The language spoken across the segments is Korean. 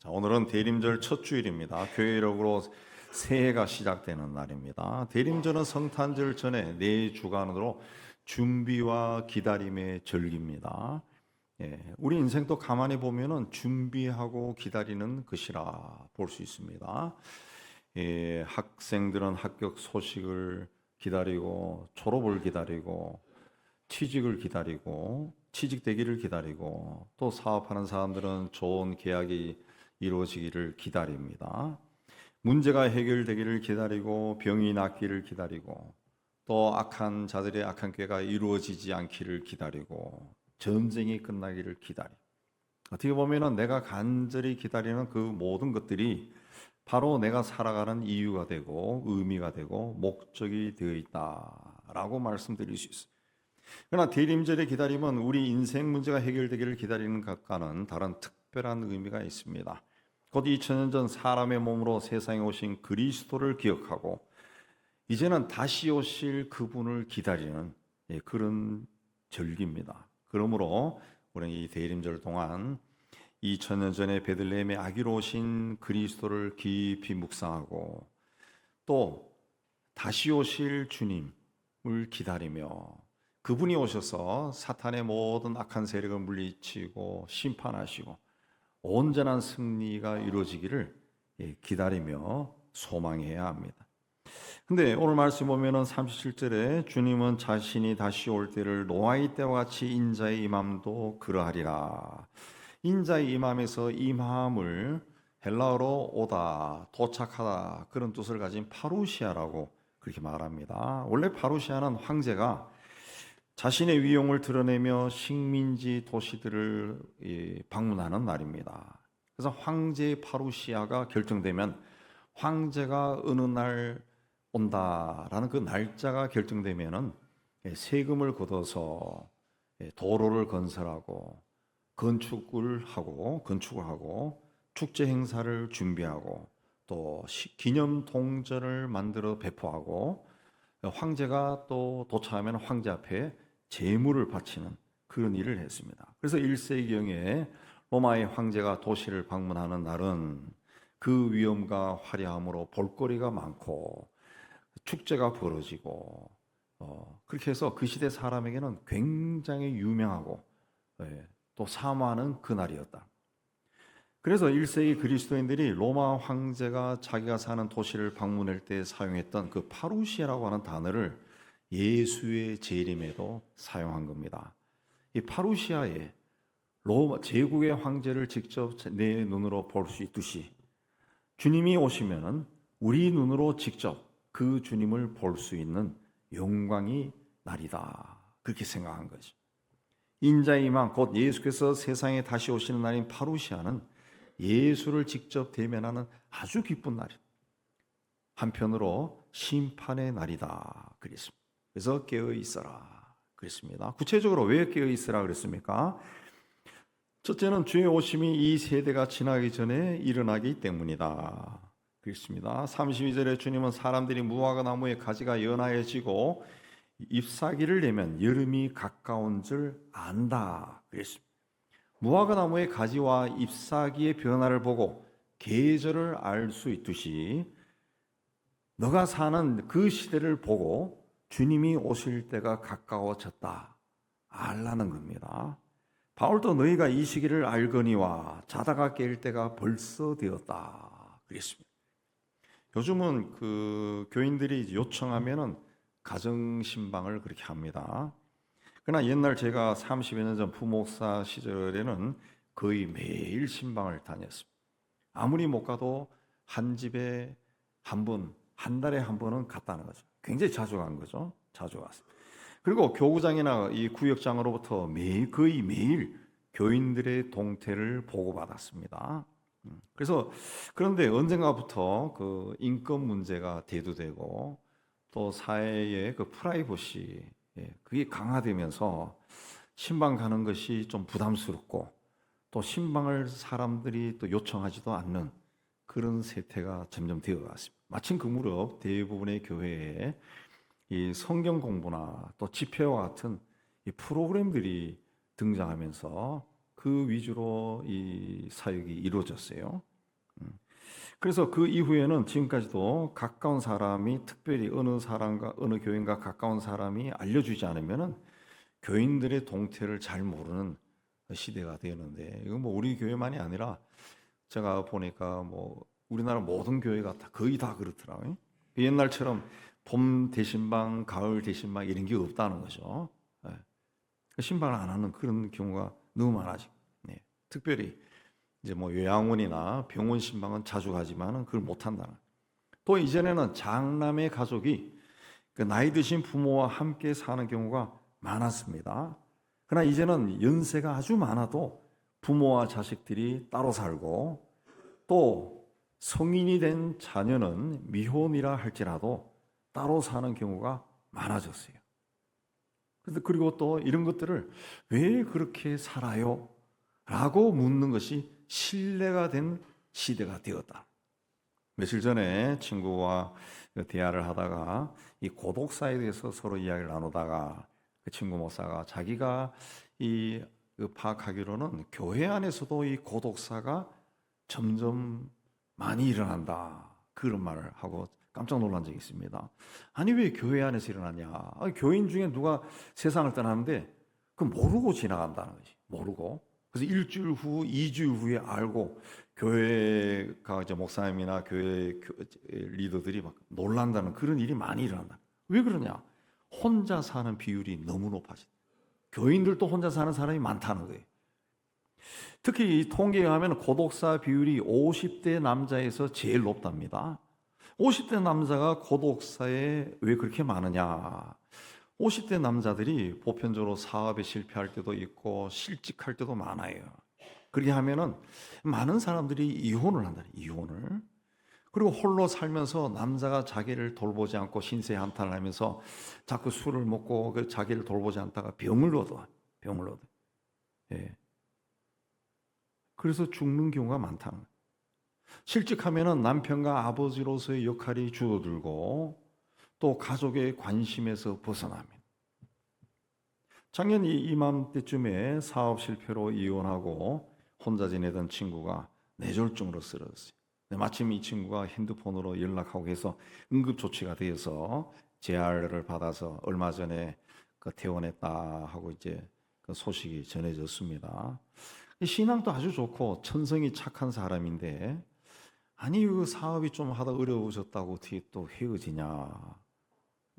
자, 오늘은 대림절 첫 주일입니다. 교회력으로 새해가 시작되는 날입니다. 대림절은 성탄절 전에 4주간으로 준비와 기다림의 절기입니다. 우리 인생도 가만히 보면은 준비하고 기다리는 것이라 볼 수 있습니다. 학생들은 합격 소식을 기다리고 졸업을 기다리고 취직을 기다리고 취직되기를 기다리고 또 사업하는 사람들은 좋은 계약이 이루어지기를 기다립니다. 문제가 해결되기를 기다리고 병이 낫기를 기다리고 또 악한 자들의 악한 꾀가 이루어지지 않기를 기다리고 전쟁이 끝나기를 기다리고 어떻게 보면은 내가 간절히 기다리는 그 모든 것들이 바로 내가 살아가는 이유가 되고 의미가 되고 목적이 되어 있다라고 말씀드릴 수 있어요. 그러나 대림절의 기다림은 우리 인생 문제가 해결되기를 기다리는 것과는 다른 특별한 의미가 있습니다. 곧 2000년 전 사람의 몸으로 세상에 오신 그리스도를 기억하고 이제는 다시 오실 그분을 기다리는 그런 절기입니다. 그러므로 우리는 이 대림절 동안 2000년 전에 베들레헴의 아기로 오신 그리스도를 깊이 묵상하고 또 다시 오실 주님을 기다리며 그분이 오셔서 사탄의 모든 악한 세력을 물리치고 심판하시고 온전한 승리가 이루어지기를 기다리며 소망해야 합니다. 근데 오늘 말씀 보면은 37절에 주님은 자신이 다시 올 때를 노아의 때와 같이 인자의 임함도 그러하리라. 인자의 임함에서 임함을 헬라어로 오다, 도착하다 그런 뜻을 가진 파루시아라고 그렇게 말합니다. 원래 파루시아는 황제가 자신의 위용을 드러내며 식민지 도시들을 방문하는 날입니다. 그래서 황제의 파루시아가 결정되면 황제가 어느 날 온다라는 그 날짜가 결정되면은 세금을 걷어서 도로를 건설하고 건축을 하고 축제 행사를 준비하고 또 기념 동전을 만들어 배포하고 황제가 또 도착하면 황제 앞에 제물을 바치는 그런 일을 했습니다. 그래서 1세기경에 로마의 황제가 도시를 방문하는 날은 그 위엄과 화려함으로 볼거리가 많고 축제가 벌어지고 그렇게 해서 그 시대 사람에게는 굉장히 유명하고 또 사모하는 그날이었다. 그래서 1세기 그리스도인들이 로마 황제가 자기가 사는 도시를 방문할 때 사용했던 그 파루시아라고 하는 단어를 예수의 재림에도 사용한 겁니다. 이 파루시아에 로마 제국의 황제를 직접 내 눈으로 볼 수 있듯이 주님이 오시면은 우리 눈으로 직접 그 주님을 볼 수 있는 영광이 날이다. 그렇게 생각한 거죠. 인자의 임함 곧 예수께서 세상에 다시 오시는 날인 파루시아는 예수를 직접 대면하는 아주 기쁜 날이다. 한편으로 심판의 날이다. 그랬습니다. 그래서 깨어 있어라 그랬습니다. 구체적으로 왜 깨어 있으라 그랬습니까? 첫째는 주의 오심이 이 세대가 지나기 전에 일어나기 때문이다. 그렇습니다. 32절에 주님은 사람들이 무화과 나무의 가지가 연하여지고 잎사귀를 내면 여름이 가까운 줄 안다. 그랬습니다. 무화과 나무의 가지와 잎사귀의 변화를 보고 계절을 알 수 있듯이 너가 사는 그 시대를 보고 주님이 오실 때가 가까워졌다 알라는 겁니다. 바울도 너희가 이 시기를 알거니와 자다가 깰 때가 벌써 되었다 그랬습니다. 요즘은 그 교인들이 요청하면은 가정 신방을 그렇게 합니다. 그러나 옛날 제가 30여 년 전 부목사 시절에는 거의 매일 신방을 다녔습니다. 아무리 못 가도 한 집에 한 번, 한 달에 한 번은 갔다는 거죠. 굉장히 자주 간 거죠. 자주 갔어요. 그리고 교구장이나 이 구역장으로부터 거의 매일 교인들의 동태를 보고받았습니다. 그래서 그런데 언젠가부터 그 인권 문제가 대두되고 또 사회의 그 프라이버시 그게 강화되면서 신방 가는 것이 좀 부담스럽고 또 신방을 사람들이 또 요청하지도 않는 그런 세태가 점점 되어갔습니다. 마침 그 무렵 대부분의 교회에 이 성경 공부나 또 집회와 같은 이 프로그램들이 등장하면서 그 위주로 이 사역이 이루어졌어요. 그래서 그 이후에는 지금까지도 가까운 사람이 특별히 어느 사람과 어느 교인과 가까운 사람이 알려주지 않으면은 교인들의 동태를 잘 모르는 시대가 되었는데, 이건 뭐 우리 교회만이 아니라 제가 보니까 뭐 우리나라 모든 교회가 거의 다 그렇더라고요. 옛날처럼 봄 대신방, 가을 대신방 이런 게 없다는 거죠. 예. 신방을 안 하는 그런 경우가 너무 많아지. 네. 특별히 이제 뭐 요양원이나 병원 신방은 자주 가지만은 그걸 못 한다는. 또 이전에는 장남의 가족이 그 나이 드신 부모와 함께 사는 경우가 많았습니다. 그러나 이제는 연세가 아주 많아도 부모와 자식들이 따로 살고, 또 성인이 된 자녀는 미혼이라 할지라도 따로 사는 경우가 많아졌어요. 그리고 또 이런 것들을 왜 그렇게 살아요? 라고 묻는 것이 신뢰가 된 시대가 되었다. 며칠 전에 친구와 대화를 하다가 이 고독사에 대해서 서로 이야기를 나누다가 그 친구 목사가 자기가 파악하기로는 교회 안에서도 이 고독사가 점점 많이 일어난다, 그런 말을 하고 깜짝 놀란 적이 있습니다. 아니 왜 교회 안에서 일어나냐? 교인 중에 누가 세상을 떠나는데 그 모르고 지나간다는 거지. 모르고. 그래서 일주일 후, 2주일 후에 알고 교회가 이제 목사님이나 교회 리더들이 막 놀란다는 그런 일이 많이 일어난다. 왜 그러냐? 혼자 사는 비율이 너무 높아진. 교인들도 혼자 사는 사람이 많다는 거예요. 특히 이 통계에 하면 고독사 비율이 50대 남자에서 제일 높답니다. 50대 남자가 고독사에 왜 그렇게 많으냐? 50대 남자들이 보편적으로 사업에 실패할 때도 있고 실직할 때도 많아요. 그렇게 하면은 많은 사람들이 이혼을 한다. 이혼을. 그리고 홀로 살면서 남자가 자기를 돌보지 않고 신세 한탄을 하면서 자꾸 술을 먹고 그 자기를 돌보지 않다가 병을 얻어. 병을 얻어. 예. 그래서 죽는 경우가 많다는 거예요. 실직하면은 남편과 아버지로서의 역할이 줄어들고 또 가족의 관심에서 벗어납니다. 작년 이맘때쯤에 사업 실패로 이혼하고 혼자 지내던 친구가 뇌졸중으로 쓰러졌어요. 마침 이 친구가 핸드폰으로 연락하고 해서 응급조치가 되어서 재활을 받아서 얼마 전에 퇴원했다 하고 이제 그 소식이 전해졌습니다. 신앙도 아주 좋고 천성이 착한 사람인데, 아니 그 사업이 좀 하다 어려워졌다고 어떻게 또 헤어지냐,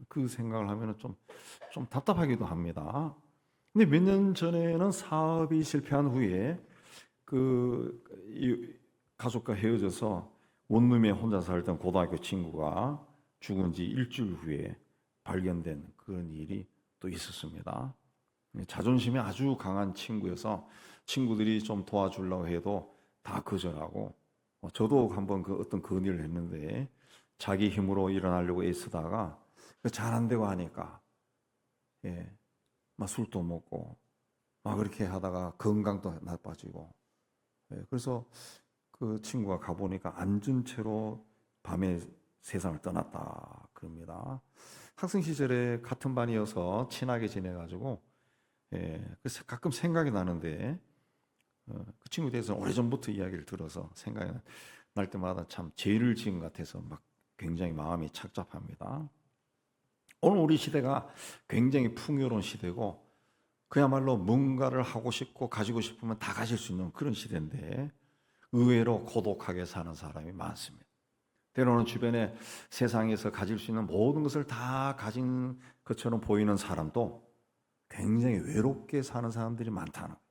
그 생각을 하면 좀 답답하기도 합니다. 근데 몇 년 전에는 사업이 실패한 후에 이 가족과 헤어져서 원룸에 혼자 살던 고등학교 친구가 죽은 지 일주일 후에 발견된 그런 일이 또 있었습니다. 자존심이 아주 강한 친구여서 친구들이 좀 도와주려고 해도 다 거절하고, 저도 한번 어떤 건의를 했는데 자기 힘으로 일어나려고 애쓰다가 잘 안 되고 하니까 막 술도 먹고 막 그렇게 하다가 건강도 나빠지고, 그래서 그 친구가 가보니까 앉은 채로 밤에 세상을 떠났다 그럽니다. 학생 시절에 같은 반이어서 친하게 지내가지고 그래서 가끔 생각이 나는데, 그 친구에 대해서 오래전부터 이야기를 들어서 생각이 날 때마다 참 죄를 지은 것 같아서 막 굉장히 마음이 착잡합니다. 오늘 우리 시대가 굉장히 풍요로운 시대고 그야말로 뭔가를 하고 싶고 가지고 싶으면 다 가질 수 있는 그런 시대인데, 의외로 고독하게 사는 사람이 많습니다. 때로는 주변에 세상에서 가질 수 있는 모든 것을 다 가진 것처럼 보이는 사람도 굉장히 외롭게 사는 사람들이 많다는 거예요.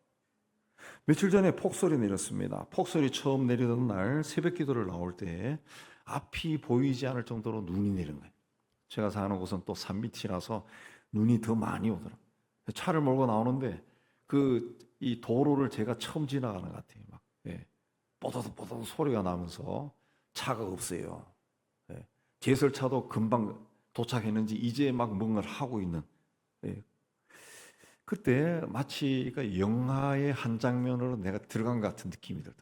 며칠 전에 폭설이 내렸습니다. 폭설이 처음 내리던 날 새벽 기도를 나올 때 앞이 보이지 않을 정도로 눈이 내린 거예요. 제가 사는 곳은 또 산 밑이라서 눈이 더 많이 오더라고요. 차를 몰고 나오는데 이 도로를 제가 처음 지나가는 것 같아요. 막 뽀드뽀드 소리가 나면서 차가 없어요. 제설차도 금방 도착했는지 이제 막 뭔가를 하고 있는. 그때 마치 영화의 한 장면으로 내가 들어간 것 같은 느낌이 들어요.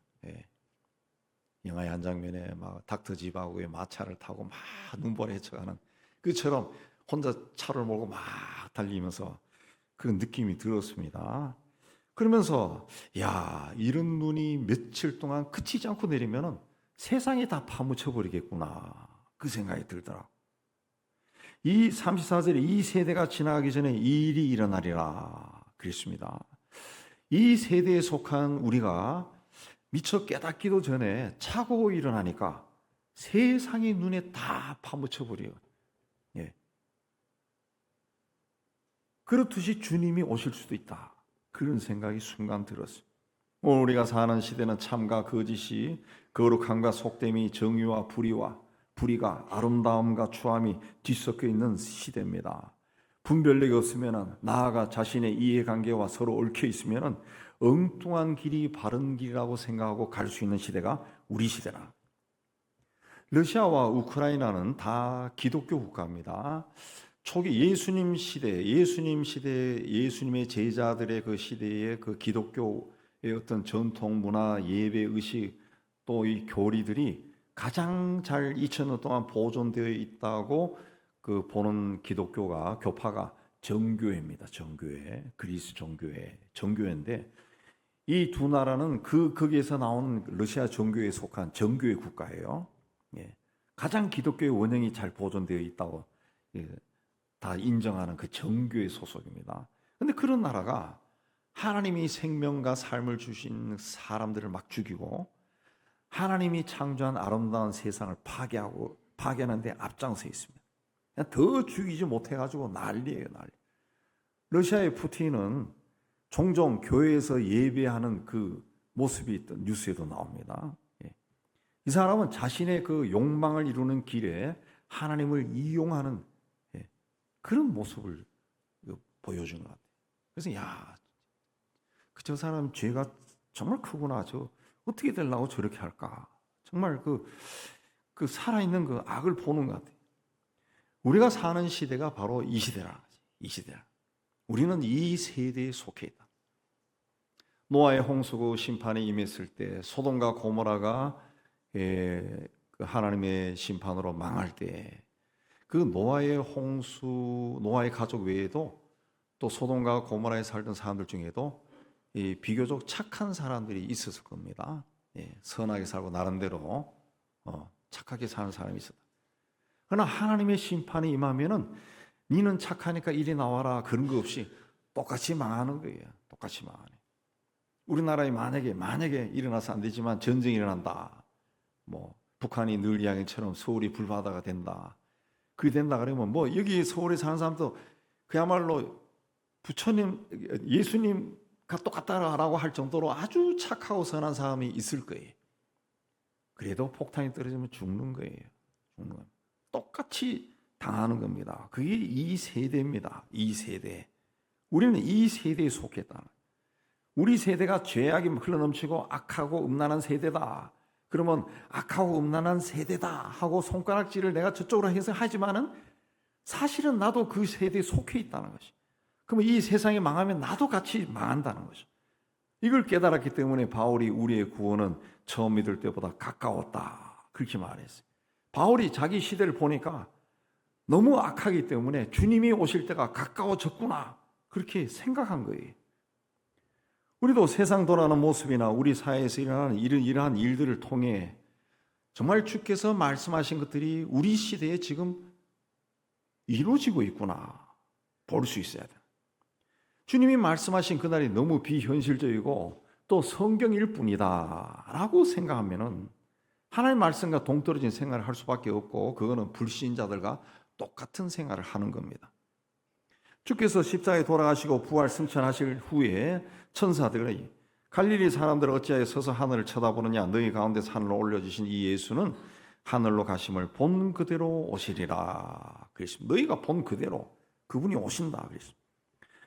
영화의 한 장면에 막 닥터 집하고 마차를 타고 막 눈보라 헤쳐가는 그처럼 혼자 차를 몰고 막 달리면서 그런 느낌이 들었습니다. 그러면서 야, 이런 눈이 며칠 동안 그치지 않고 내리면은 세상에 다 파묻혀 버리겠구나, 그 생각이 들더라고. 이 34절에 이 세대가 지나가기 전에 이 일이 일어나리라 그랬습니다. 이 세대에 속한 우리가 미처 깨닫기도 전에 차고 일어나니까 세상이 눈에 다 파묻혀 버려요. 예. 그렇듯이 주님이 오실 수도 있다, 그런 생각이 순간 들었어요. 오늘 우리가 사는 시대는 참과 거짓이, 거룩함과 속됨이, 정의와 불의가, 아름다움과 추함이 뒤섞여 있는 시대입니다. 분별력이 없으면, 나아가 자신의 이해관계와 서로 얽혀 있으면 엉뚱한 길이 바른 길이라고 생각하고 갈 수 있는 시대가 우리 시대라. 러시아와 우크라이나는 다 기독교 국가입니다. 초기 예수님 시대, 예수님의 제자들의 그 시대의 그 기독교의 어떤 전통 문화, 예배, 의식, 또 이 교리들이 가장 잘 2000년 동안 보존되어 있다고 그 보는 교파가 정교회입니다. 정교회, 그리스 정교회인데, 이 두 나라는 거기에서 나온 러시아 정교회에 속한 정교회 국가예요. 예. 가장 기독교의 원형이 잘 보존되어 있다고 다 인정하는 그 정교회 소속입니다. 그런데 그런 나라가 하나님이 생명과 삶을 주신 사람들을 막 죽이고, 하나님이 창조한 아름다운 세상을 파괴하는 데 앞장서 있습니다. 그냥 더 죽이지 못해가지고 난리예요, 난리. 러시아의 푸틴은 종종 교회에서 예배하는 그 모습이 있던 뉴스에도 나옵니다. 이 사람은 자신의 그 욕망을 이루는 길에 하나님을 이용하는 그런 모습을 보여주는 것 같아요. 그래서 저 사람 죄가 정말 크구나. 저 어떻게 되려고 저렇게 할까? 정말 그 살아있는 그 악을 보는 것 같아요. 우리가 사는 시대가 바로 이 시대라. 이 시대라. 우리는 이 세대에 속해 있다. 노아의 홍수고 심판이 임했을 때, 소돔과 고모라가 그 하나님의 심판으로 망할 때, 그 노아의 홍수, 노아의 가족 외에도 또 소돔과 고모라에 살던 사람들 중에도 비교적 착한 사람들이 있었을 겁니다. 선하게 살고 나름대로 착하게 사는 사람이 있었다. 그러나 하나님의 심판이 임하면은 니는 착하니까 이리 나와라, 그런 거 없이 똑같이 망하는 거예요. 똑같이 망하네. 우리나라에 만약에 일어나서 안 되지만 전쟁이 일어난다. 북한이 늘 이야기처럼 서울이 불바다가 된다. 그게 된다 그러면 여기 서울에 사는 사람도 그야말로 부처님, 예수님과 똑같다라고 할 정도로 아주 착하고 선한 사람이 있을 거예요. 그래도 폭탄이 떨어지면 죽는 거예요. 죽는 겁니다. 똑같이 당하는 겁니다. 그게 이 세대입니다. 이 세대. 우리는 이 세대에 속했다. 우리 세대가 죄악이 흘러넘치고 악하고 음란한 세대다. 그러면 악하고 음란한 세대다 하고 손가락질을 내가 저쪽으로 해서 하지만은 사실은 나도 그 세대에 속해 있다는 것이. 그러면 이 세상이 망하면 나도 같이 망한다는 거죠. 이걸 깨달았기 때문에 바울이 우리의 구원은 처음 믿을 때보다 가까웠다, 그렇게 말했어요. 바울이 자기 시대를 보니까 너무 악하기 때문에 주님이 오실 때가 가까워졌구나, 그렇게 생각한 거예요. 우리도 세상 돌아가는 모습이나 우리 사회에서 일어나는 이러한 일들을 통해 정말 주께서 말씀하신 것들이 우리 시대에 지금 이루어지고 있구나 볼 수 있어야 돼. 주님이 말씀하신 그날이 너무 비현실적이고 또 성경일 뿐이다 라고 생각하면은 하나님의 말씀과 동떨어진 생활을 할 수밖에 없고, 그거는 불신자들과 똑같은 생활을 하는 겁니다. 주께서 십자가에 돌아가시고 부활 승천하실 후에 천사들이 갈릴리 사람들 어찌하여 서서 하늘을 쳐다보느냐, 너희 가운데서 하늘로 올려주신 이 예수는 하늘로 가심을 본 그대로 오시리라 그랬습니다. 너희가 본 그대로 그분이 오신다 그랬습니다.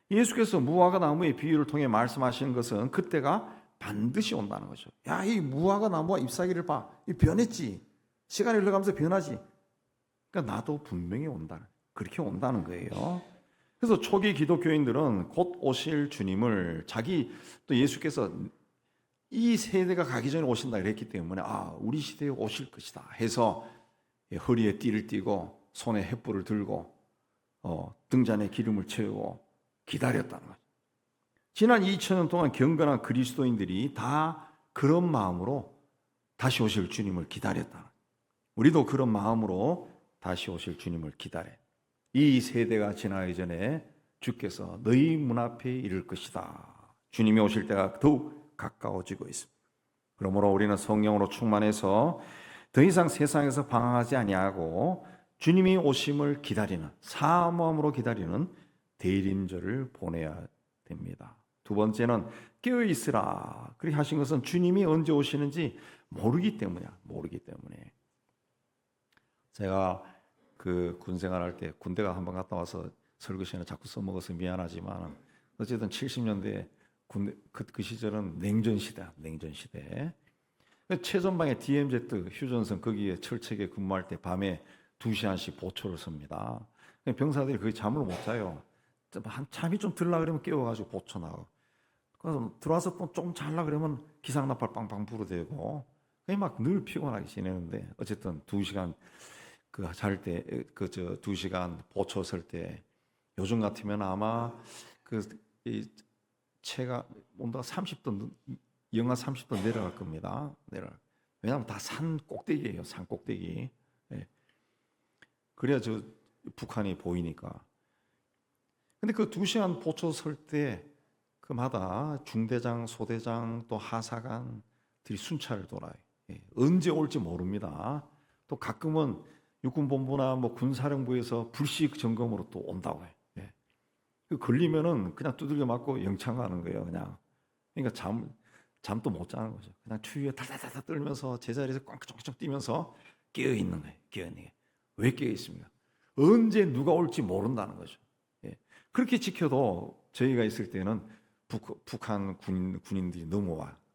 예수께서 무화과 나무의 비유를 통해 말씀하시는 것은 그때가 반드시 온다는 거죠. 야, 이 무화과 나무와 잎사귀를 봐. 이 변했지. 시간이 흘러가면서 변하지. 그러니까 나도 분명히 온다. 그렇게 온다는 거예요. 그래서 초기 기독교인들은 곧 오실 주님을 또 예수께서 이 세대가 가기 전에 오신다 그랬기 때문에 우리 시대에 오실 것이다 해서 허리에 띠를 띠고 손에 횃불을 들고 등잔에 기름을 채우고 기다렸다는 거죠. 지난 2000년 동안 경건한 그리스도인들이 다 그런 마음으로 다시 오실 주님을 기다렸다. 우리도 그런 마음으로 다시 오실 주님을 기다려. 이 세대가 지나기 전에 주께서 너희 문 앞에 이를 것이다. 주님이 오실 때가 더욱 가까워지고 있습니다. 그러므로 우리는 성령으로 충만해서 더 이상 세상에서 방황하지 아니하고 주님이 오심을 기다리는, 사모함으로 기다리는 대림절을 보내야 됩니다. 두 번째는 깨어 있으라. 그렇게 하신 것은 주님이 언제 오시는지 모르기 때문이야. 모르기 때문에. 제가 그 군생활할 때 군대가 한번 갔다 와서 설교 시간에 자꾸 써먹어서 미안하지만 어쨌든 70년대 군대 그 시절은 냉전 시대야. 냉전 시대. 최전방에 DMZ 휴전선 거기에 철책에 근무할 때 밤에 2시간씩 보초를 섭니다. 병사들이 거기 잠을 못 자요. 잠이 좀 들라 그러면 깨워가지고 보초 나가고. 그래서 들어와서 또 좀 잘라 그러면 기상나팔 빵빵 불어대고. 그게 막 늘 피곤하게 지내는데 어쨌든 2시간 그 잘 때 그 2시간 보초 설 때 요즘 같으면 아마 이 체가 온도가 30도 영하 30도 내려갈 겁니다. 왜냐하면 다 산 꼭대기예요. 산 꼭대기. 네. 그래야 북한이 보이니까. 근데 그 2시간 보초 설 때 그마다 중대장, 소대장 또 하사관들이 순찰을 돌아요. 예. 언제 올지 모릅니다. 또 가끔은 육군본부나 뭐 군사령부에서 불식 점검으로 또 온다고 해요. 예. 걸리면은 그냥 두들겨 맞고 영창 가는 거예요. 그냥. 그러니까 잠도 못 자는 거죠. 그냥 추위에 달달달 떨면서 제자리에서 꽝꽝꽝 뛰면서 깨어 있는 거예요. 깨어 있는 게. 왜 깨어 있습니까? 언제 누가 올지 모른다는 거죠. 예. 그렇게 지켜도 저희가 있을 때는 북한 군인들이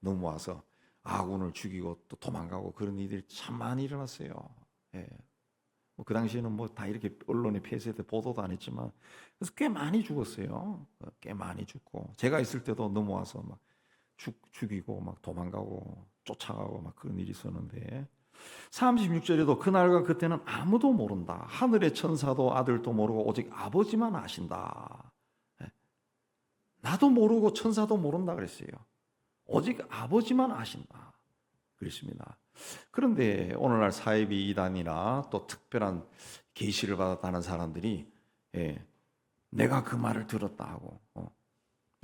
넘어와서 아군을 죽이고 또 도망가고 그런 일들이 참 많이 일어났어요. 예. 그 당시에는 뭐 다 이렇게 언론에 폐쇄돼 보도도 안 했지만 그래서 꽤 많이 죽었어요. 꽤 많이 죽고 제가 있을 때도 넘어와서 막 죽이고 막 도망가고 쫓아가고 막 그런 일이 있었는데 36절에도 그날과 그때는 아무도 모른다. 하늘의 천사도 아들도 모르고 오직 아버지만 아신다. 나도 모르고 천사도 모른다 그랬어요. 오직 아버지만 아신다. 그랬습니다. 그런데 오늘날 사이비 이단이나 또 특별한 계시를 받았다는 사람들이 내가 그 말을 들었다 하고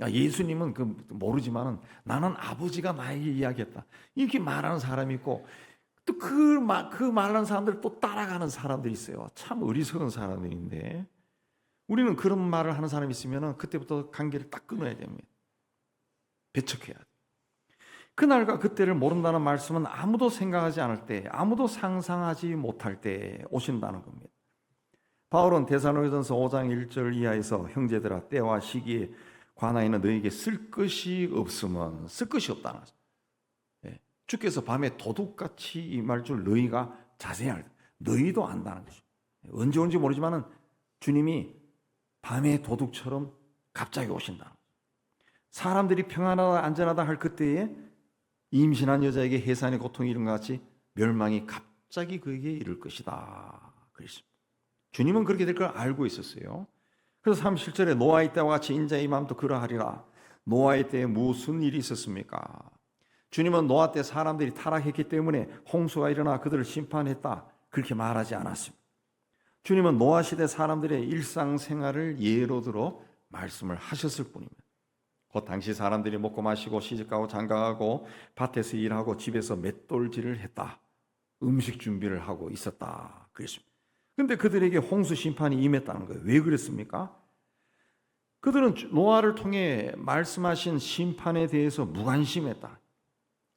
예수님은 모르지만은 나는 아버지가 나에게 이야기했다. 이렇게 말하는 사람이 있고 또 그 말하는 사람들 또 따라가는 사람들이 있어요. 참 어리석은 사람들인데 우리는 그런 말을 하는 사람이 있으면은 그때부터 관계를 딱 끊어야 됩니다. 배척해야 돼. 그날과 그때를 모른다는 말씀은 아무도 생각하지 않을 때, 아무도 상상하지 못할 때 오신다는 겁니다. 바울은 데살로니가전서 5장 1절 이하에서 형제들아 때와 시기에 관하여는 너에게 쓸 것이 없으면 쓸 것이 없다는 거죠. 주께서 밤에 도둑같이 임할 줄 너희가 자세히 알다. 너희도 안다는 거죠. 언제 온지 모르지만은 주님이 밤에 도둑처럼 갑자기 오신다. 사람들이 평안하다 안전하다 할 그때에 임신한 여자에게 해산의 고통이 이런 것 같이 멸망이 갑자기 그에게 이를 것이다. 그랬습니다. 주님은 그렇게 될 걸 알고 있었어요. 그래서 37절에 노아의 때와 같이 인자의 마음도 그러하리라. 노아의 때에 무슨 일이 있었습니까? 주님은 노아 때 사람들이 타락했기 때문에 홍수가 일어나 그들을 심판했다. 그렇게 말하지 않았습니다. 주님은 노아 시대 사람들의 일상생활을 예로 들어 말씀을 하셨을 뿐입니다. 그 당시 사람들이 먹고 마시고 시집가고 장가가고 밭에서 일하고 집에서 맷돌질을 했다. 음식 준비를 하고 있었다. 그랬습니다. 그런데 그들에게 홍수 심판이 임했다는 거예요. 왜 그랬습니까? 그들은 노아를 통해 말씀하신 심판에 대해서 무관심했다.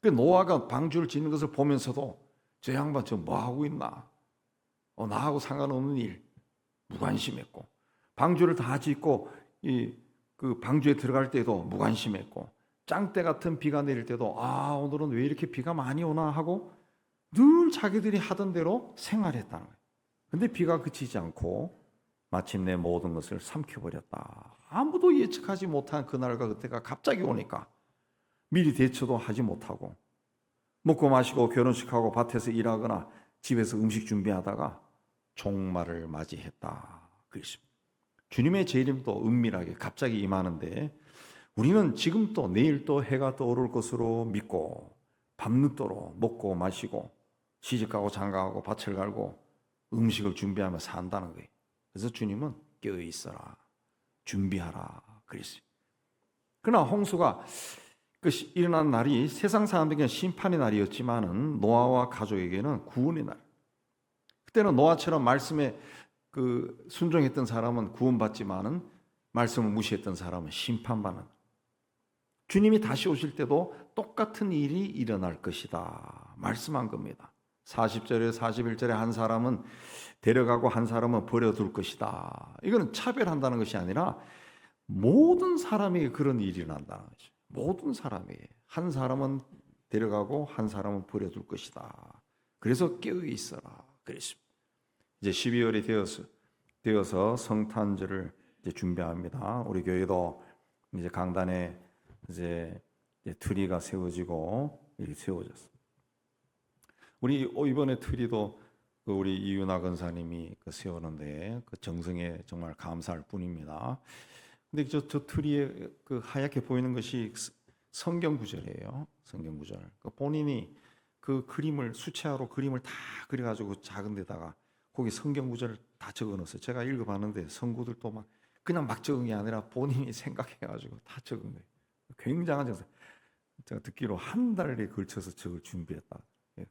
그 노아가 방주를 짓는 것을 보면서도 저 양반 저 뭐 하고 있나? 나하고 상관없는 일 무관심했고 방주를 다 짓고 그 방주에 들어갈 때도 무관심했고 짱때 같은 비가 내릴 때도 오늘은 왜 이렇게 비가 많이 오나 하고 늘 자기들이 하던 대로 생활했다는 거예요. 근데 비가 그치지 않고 마침내 모든 것을 삼켜버렸다. 아무도 예측하지 못한 그날과 그때가 갑자기 오니까 미리 대처도 하지 못하고 먹고 마시고 결혼식하고 밭에서 일하거나 집에서 음식 준비하다가 종말을 맞이했다. 그렇습니다. 주님의 재림도 은밀하게 갑자기 임하는데 우리는 지금 또 내일 또 해가 떠오를 것으로 믿고 밤늦도록 먹고 마시고 시집가고 장가가고 밭을 갈고 음식을 준비하며 산다는 거예요. 그래서 주님은 깨어 있어라, 준비하라 그랬어요. 그러나 홍수가 일어난 날이 세상 사람들에게는 심판의 날이었지만은 노아와 가족에게는 구원의 날. 그때는 노아처럼 말씀에 순종했던 사람은 구원받지만은 말씀을 무시했던 사람은 심판받는. 주님이 다시 오실 때도 똑같은 일이 일어날 것이다 말씀한 겁니다. 40절에 41절에 한 사람은 데려가고 한 사람은 버려둘 것이다. 이거는 차별한다는 것이 아니라 모든 사람에게 그런 일이 일어난다는 거죠. 모든 사람에게. 한 사람은 데려가고 한 사람은 버려둘 것이다. 그래서 깨어 있어라 그랬습니다. 이제 12월이 되어서 성탄절을 이제 준비합니다. 우리 교회도 이제 강단에 이제 트리가 세워지고 이렇게 세워졌습니다. 우리 이번에 트리도 우리 이윤아 권사님이 세우는데 그 정성에 정말 감사할 뿐입니다. 근데 저 트리에 하얗게 보이는 것이 성경 구절이에요. 성경 구절. 본인이 그 그림을 수채화로 그림을 다 그려가지고 작은 데다가 거기 성경 구절을 다 적어놨어요. 제가 읽어봤는데 성구들도 막 그냥 막 적은 게 아니라 본인이 생각해가지고 다 적은 거예요. 굉장한 정성. 제가 듣기로 한 달에 걸쳐서 저걸 준비했다.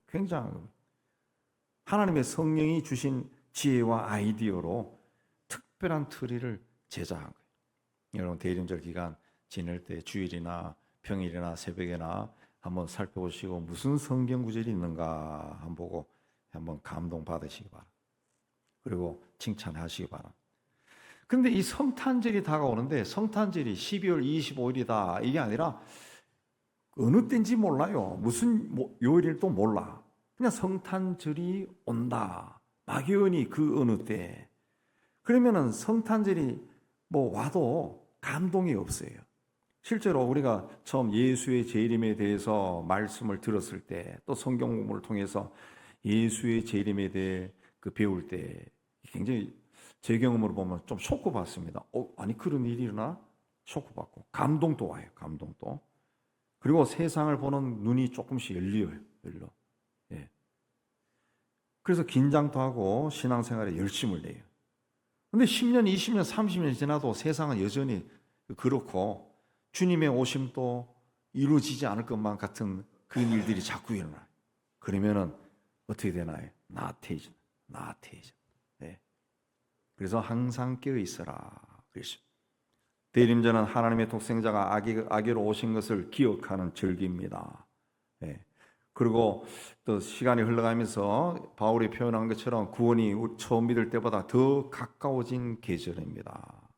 굉장한 겁니다. 하나님의 성령이 주신 지혜와 아이디어로 특별한 트리를 제작한 거예요. 여러분 대림절 기간 지낼 때 주일이나 평일이나 새벽이나 한번 살펴보시고 무슨 성경 구절이 있는가 한번 보고 한번 감동 받으시기 바랍니다. 그리고 칭찬하시기 바랍니다. 근데 이 성탄절이 다가오는데 성탄절이 12월 25일이다 이게 아니라 어느 때인지 몰라요. 무슨 요일일도 몰라. 그냥 성탄절이 온다. 막연히 그 어느 때. 그러면은 성탄절이 와도 감동이 없어요. 실제로 우리가 처음 예수의 재림에 대해서 말씀을 들었을 때 또 성경 공부를 통해서 예수의 재림에 대해 배울 때 굉장히 제 경험으로 보면 좀 쇼크받습니다. 아니 그런 일이 일어나? 쇼크받고 감동도 와요. 감동도. 그리고 세상을 보는 눈이 조금씩 열려. 예. 그래서 긴장도 하고 신앙생활에 열심을 내요. 근데 10년, 20년, 30년이 지나도 세상은 여전히 그렇고 주님의 오심도 이루어지지 않을 것만 같은 그런 일들이 자꾸 일어나요. 그러면은 어떻게 되나요? 나태해져. 네. 그래서 항상 깨어 있어라. 그랬어요. 대림절은 하나님의 독생자가 아기로 오신 것을 기억하는 절기입니다. 네. 그리고 또 시간이 흘러가면서 바울이 표현한 것처럼 구원이 처음 믿을 때보다 더 가까워진 계절입니다.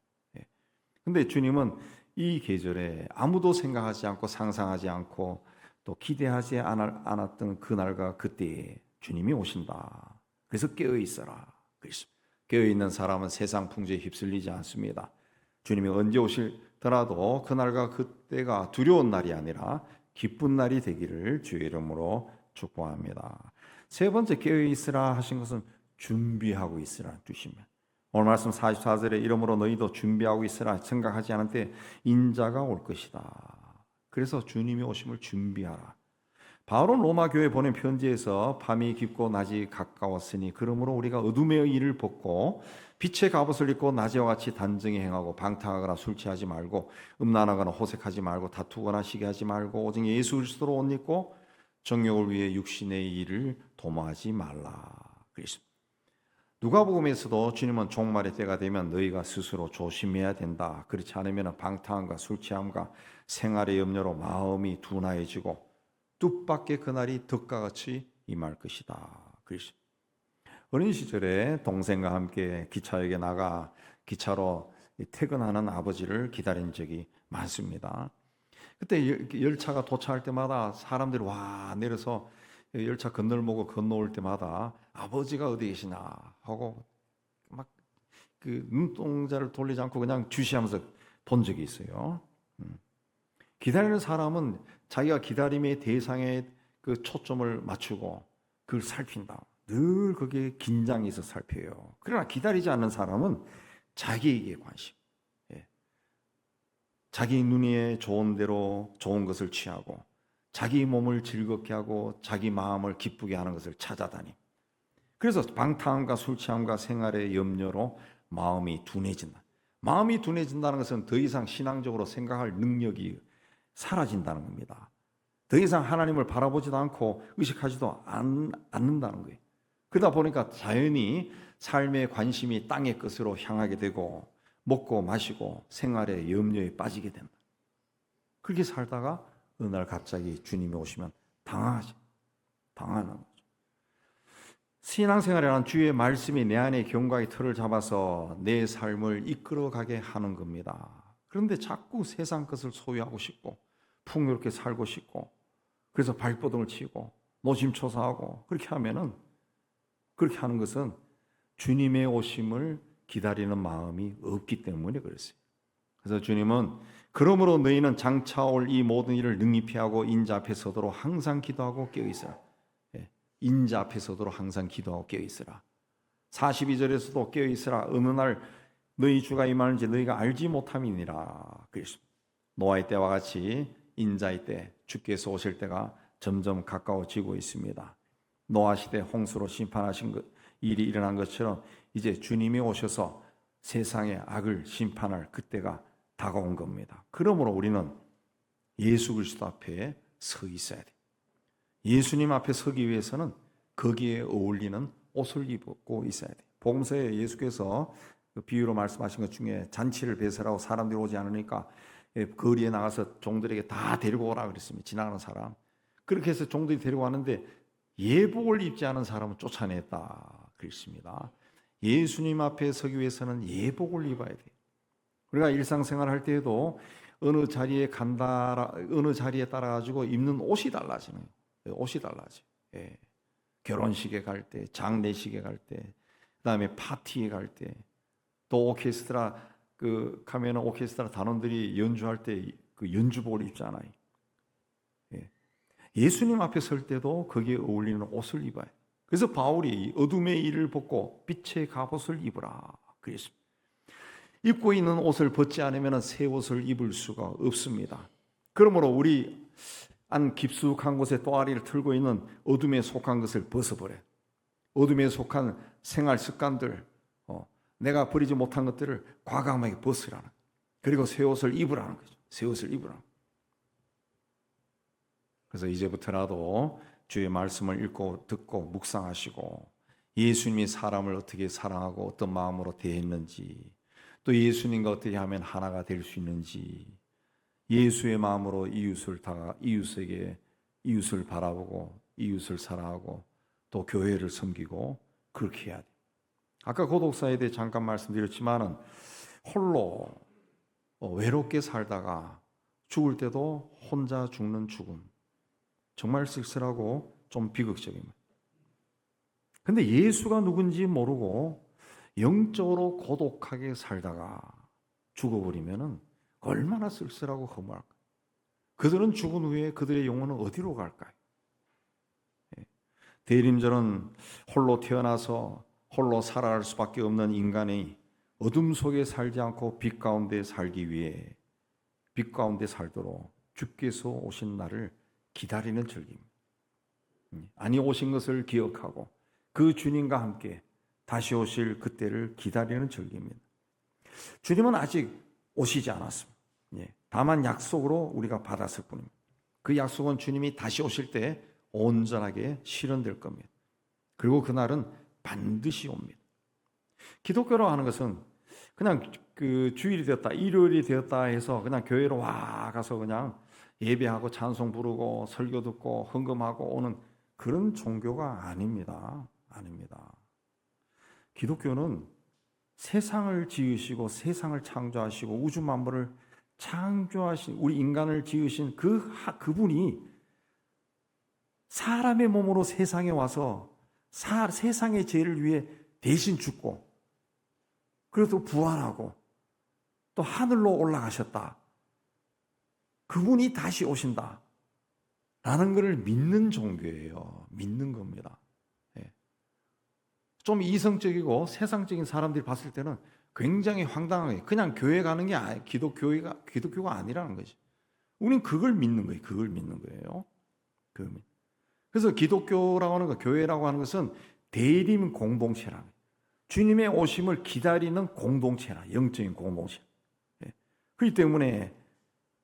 그런데 주님은 이 계절에 아무도 생각하지 않고 상상하지 않고 또 기대하지 않았던 그날과 그때에 주님이 오신다. 그래서 깨어 있어라. 깨어 있는 사람은 세상 풍조에 휩쓸리지 않습니다. 주님이 언제 오실더라도 그날과 그때가 두려운 날이 아니라 기쁜 날이 되기를 주의 이름으로 축복합니다. 세 번째 깨어 있으라 하신 것은 준비하고 있으라는 뜻입니다. 오늘 말씀 44절에 이러므로 너희도 준비하고 있으라 생각하지 않을 때 인자가 올 것이다. 그래서 주님이 오심을 준비하라. 바울은 로마 교회에 보낸 편지에서 밤이 깊고 낮이 가까웠으니 그러므로 우리가 어둠의 일을 벗고 빛의 갑옷을 입고 낮에와 같이 단정히 행하고 방탕하거나 술 취하지 말고 음란하거나 호색하지 말고 다투거나 시기하지 말고 오직 예수 그리스도로 옷 입고 정욕을 위해 육신의 일을 도모하지 말라. 그랬습니다. 누가복음에서도 주님은 종말의 때가 되면 너희가 스스로 조심해야 된다. 그렇지 않으면 방탕함과 술 취함과 생활의 염려로 마음이 둔하여지고 뜻밖의 그날이 덕과 같이 임할 것이다. 그랬습니다. 어린 시절에 동생과 함께 기차역에 나가 기차로 퇴근하는 아버지를 기다린 적이 많습니다. 그때 열차가 도착할 때마다 사람들이 와 내려서 열차 건널목을 건너올 때마다 아버지가 어디 계시나 하고 막 그 눈동자를 돌리지 않고 그냥 주시하면서 본 적이 있어요. 기다리는 사람은 자기가 기다림의 대상에 그 초점을 맞추고 그걸 살핀다. 늘 거기에 긴장이 있어 살펴요. 그러나 기다리지 않는 사람은 자기에게 관심. 자기 눈에 좋은 대로 좋은 것을 취하고 자기 몸을 즐겁게 하고 자기 마음을 기쁘게 하는 것을 찾아다니. 그래서 방탕함과 술 취함과 생활의 염려로 마음이 둔해진다. 마음이 둔해진다는 것은 더 이상 신앙적으로 생각할 능력이 사라진다는 겁니다. 더 이상 하나님을 바라보지도 않고 의식하지도 않는다는 거예요. 그러다 보니까 자연히 삶의 관심이 땅의 것으로 향하게 되고 먹고 마시고 생활의 염려에 빠지게 된다. 그렇게 살다가 어느 날 갑자기 주님이 오시면 당하는 거죠. 신앙생활이란 주의 말씀이 내 안에 경과의 틀을 잡아서 내 삶을 이끌어가게 하는 겁니다. 그런데 자꾸 세상 것을 소유하고 싶고 풍요롭게 살고 싶고 그래서 발버둥을 치고 노심초사하고 그렇게 하는 것은 주님의 오심을 기다리는 마음이 없기 때문에 그랬어요. 그래서 주님은 그러므로 너희는 장차 올 이 모든 일을 능히 피하고 인자 앞에 서도록 항상 기도하고 깨어있으라. 인자 앞에 서도록 항상 기도하고 깨어있으라. 42절에서도 깨어있으라. 어느 날 너희 주가 임하는지 너희가 알지 못함이니라. 그랬습니다. 노아의 때와 같이 인자의 때, 주께서 오실 때가 점점 가까워지고 있습니다. 노아 시대 홍수로 심판하신 일이 일어난 것처럼 이제 주님이 오셔서 세상의 악을 심판할 그때가 다가온 겁니다. 그러므로 우리는 예수 그리스도 앞에 서 있어야 돼요. 예수님 앞에 서기 위해서는 거기에 어울리는 옷을 입고 있어야 돼요. 복음서에 예수께서 그 비유로 말씀하신 것 중에 잔치를 배설하고 사람들이 오지 않으니까 거리에 나가서 종들에게 다 데리고 오라 그랬습니다. 지나가는 사람. 그렇게 해서 종들이 데리고 왔는데 예복을 입지 않은 사람은 쫓아냈다 그랬습니다. 예수님 앞에 서기 위해서는 예복을 입어야 돼요. 우리가 일상생활 할 때에도 어느 자리에 따라 가지고 입는 옷이 달라지는 거예요. 옷이 달라져. 예. 결혼식에 갈 때, 장례식에 갈 때, 그다음에 파티에 갈 때, 또 오케스트라 가면은 오케스트라 단원들이 연주할 때 그 연주복을 입잖아요. 예. 예수님 앞에 설 때도 거기에 어울리는 옷을 입어요. 그래서 바울이 어둠의 일을 벗고 빛의 갑옷을 입으라 그랬습니다. 입고 있는 옷을 벗지 않으면 새 옷을 입을 수가 없습니다. 그러므로 우리 안 깊숙한 곳에 또아리를 틀고 있는 어둠에 속한 것을 벗어버려. 어둠에 속한 생활 습관들, 내가 버리지 못한 것들을 과감하게 벗으라는. 그리고 새 옷을 입으라는 거죠. 새 옷을 입으라는. 그래서 이제부터라도 주의 말씀을 읽고 듣고 묵상하시고 예수님이 사람을 어떻게 사랑하고 어떤 마음으로 대했는지, 또 예수님과 어떻게 하면 하나가 될 수 있는지, 예수의 마음으로 이웃을 바라보고 이웃을 사랑하고 또 교회를 섬기고 그렇게 해야 돼. 아까 고독사에 대해 잠깐 말씀드렸지만은 홀로 외롭게 살다가 죽을 때도 혼자 죽는 죽음, 정말 쓸쓸하고 좀 비극적입니다. 근데 예수가 누군지 모르고 영적으로 고독하게 살다가 죽어버리면은 얼마나 쓸쓸하고 허무할까. 그들은 죽은 후에 그들의 영혼은 어디로 갈까요? 대림절은 홀로 태어나서 홀로 살아갈 수밖에 없는 인간이 어둠 속에 살지 않고 빛 가운데 살기 위해 빛 가운데 살도록 주께서 오신 날을 기다리는 절기입니다. 아니 오신 것을 기억하고 그 주님과 함께 다시 오실 그때를 기다리는 절기입니다. 주님은 아직 오시지 않았습니다. 다만 약속으로 우리가 받았을 뿐입니다. 그 약속은 주님이 다시 오실 때 온전하게 실현될 겁니다. 그리고 그날은 반드시 옵니다. 기독교로 하는 것은 그냥 그 주일이 되었다, 일요일이 되었다 해서 그냥 교회로 가서 그냥 예배하고 찬송 부르고 설교 듣고 헌금하고 오는 그런 종교가 아닙니다. 아닙니다. 기독교는 세상을 지으시고 세상을 창조하시고 우주 만물을 창조하신 우리 인간을 지으신 그분이 사람의 몸으로 세상에 와서 세상의 죄를 위해 대신 죽고 그래서 부활하고 또 하늘로 올라가셨다. 그분이 다시 오신다. 라는 것을 믿는 종교예요. 믿는 겁니다. 좀 이성적이고 세상적인 사람들이 봤을 때는 굉장히 황당하게 그냥 교회 가는 게 기독교가 아니라는 거지. 우리는 그걸 믿는 거예요. 그걸 믿는 거예요. 그래서 기독교라고 하는 것, 교회라고 하는 것은 대림 공동체라. 주님의 오심을 기다리는 공동체라. 영적인 공동체. 그렇기 때문에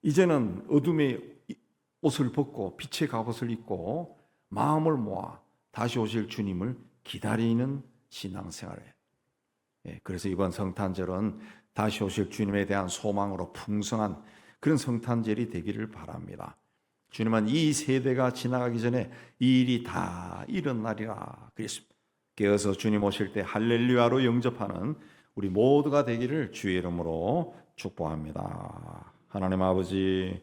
이제는 어둠의 옷을 벗고 빛의 갑옷을 입고 마음을 모아 다시 오실 주님을 기다리는 신앙생활을 해요. 그래서 이번 성탄절은 다시 오실 주님에 대한 소망으로 풍성한 그런 성탄절이 되기를 바랍니다. 주님은 이 세대가 지나가기 전에 이 일이 다 일어나리라 그랬습니다. 깨어서 주님 오실 때 할렐루야로 영접하는 우리 모두가 되기를 주의 이름으로 축복합니다. 하나님 아버지,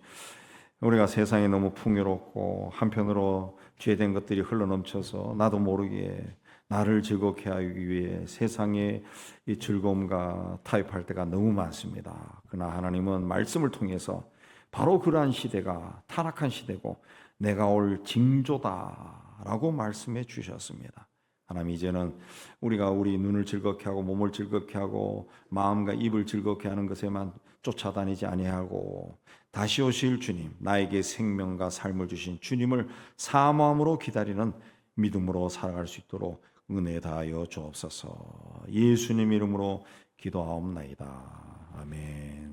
우리가 세상이 너무 풍요롭고 한편으로 죄된 것들이 흘러넘쳐서 나도 모르게 나를 즐겁게 하기 위해 세상의 이 즐거움과 타협할 때가 너무 많습니다. 그러나 하나님은 말씀을 통해서 바로 그러한 시대가 타락한 시대고 내가 올 징조다라고 말씀해 주셨습니다. 하나님, 이제는 우리가 우리 눈을 즐겁게 하고 몸을 즐겁게 하고 마음과 입을 즐겁게 하는 것에만 쫓아다니지 아니하고 다시 오실 주님, 나에게 생명과 삶을 주신 주님을 사모함으로 기다리는 믿음으로 살아갈 수 있도록 은혜 다하여 주옵소서. 예수님 이름으로 기도하옵나이다. 아멘.